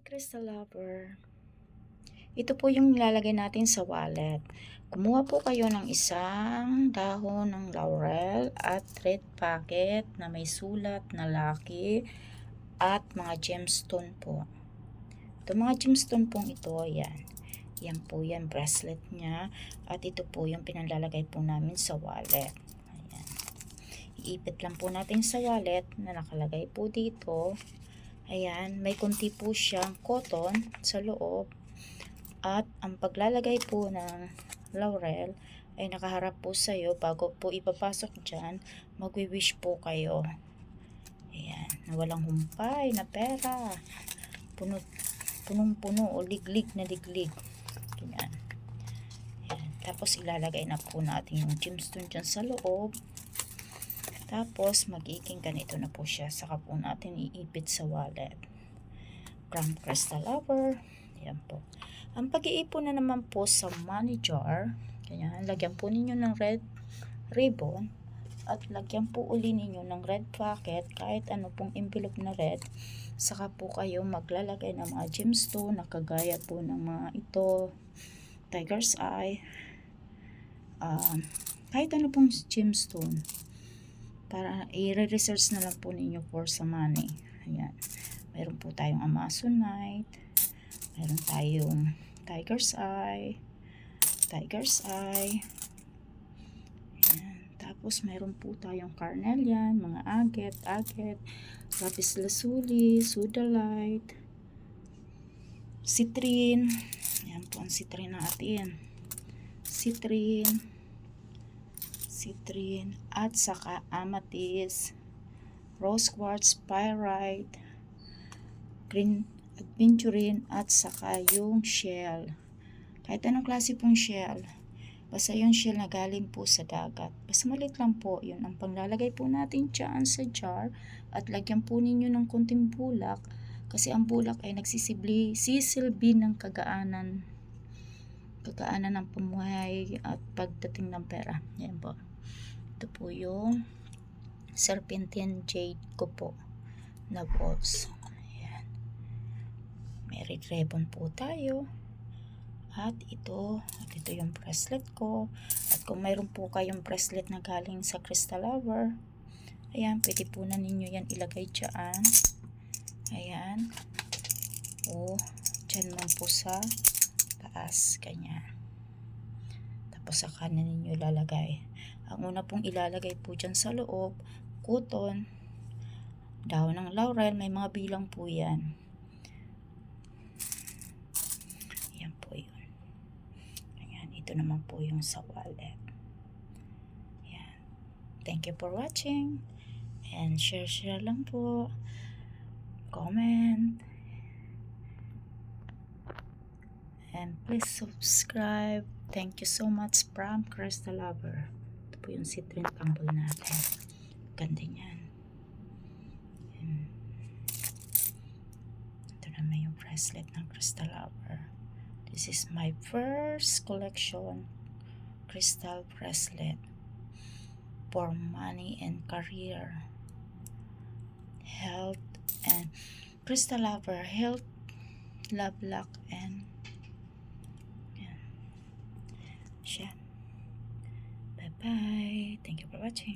Crystal Lover. Ito po yung nilalagay natin sa wallet. Kumuha po kayo ng isang dahon ng laurel at red packet na may sulat na lucky at mga gemstone po. Ito mga gemstone pong ito, yan. Yan po yan, bracelet niya. At ito po yung pinalalagay po namin sa wallet. Ayan. Iipit lang po natin sa wallet na nakalagay po dito. Ayan, may konti po siyang cotton sa loob. At ang paglalagay po ng laurel ay nakaharap po sa iyo. Bago po ipapasok dyan, magwi-wish po kayo. Ayan, na walang humpay na pera. Punong-puno o liglig na liglig. Ayan. Ayan. Tapos ilalagay na po natin yung gemstone dyan sa loob. Tapos, magiging ganito na po siya. Saka po natin iipit sa wallet. From Crystal Lover. Ayan po. Ang pag-iipon na naman po sa money jar. Ayan, lagyan po ninyo ng red ribbon. At lagyan po uli ninyo ng red packet. Kahit ano pong envelope na red. Saka po kayo maglalagay ng mga gemstone na kagaya po ng mga ito. Tiger's eye. Kahit ano pong gemstone. Para i-research na lang po ninyo for sa money. Ayan. Meron po tayong Amazonite. Meron tayong Tiger's eye. Tiger's eye. Ayan. Tapos meron po tayong carnelian, mga agate, lapis lazuli, sodalite, citrine. Ayan po ang citrine natin. Citrine at saka amethyst, rose quartz, pyrite, green aventurine at saka yung shell. Kahit anong klase pong shell, basta yung shell na galing po sa dagat. Basta maliit lang po, yun ang panglalagay po natin dyan sa jar at lagyan po ninyo ng konting bulak kasi ang bulak ay sisilbi ng kagaanan ng pamuhay at pagdating ng pera. Yan po. Ito po yung serpentine jade ko po na balls. Ayan. May red ribbon po tayo. At ito yung bracelet ko. At kung mayroon po kayong bracelet na galing sa Crystal Lover, ayan, pwede po na ninyo yan ilagay dyan. Ayan. O, dyan man po sa taas. Ganyan. Tapos saka na ninyo ilalagay. Ang una pong ilalagay po dyan sa loob, cotton, dahon ng laurel, may mga bilang po yan. Yan po yun. Ayan, ito naman po yung sa wallet. Ayan. Thank you for watching. And share lang po. Comment. And please subscribe. Thank you so much from Crystal Lover. Ito po yung citrine tumble natin. Ganda niyan. Ito naman yung bracelet ng Crystal Lover. This is my first collection crystal bracelet for money and career, health, and Crystal Lover, health, love, luck, and siya. Bye-bye. Thank you for watching.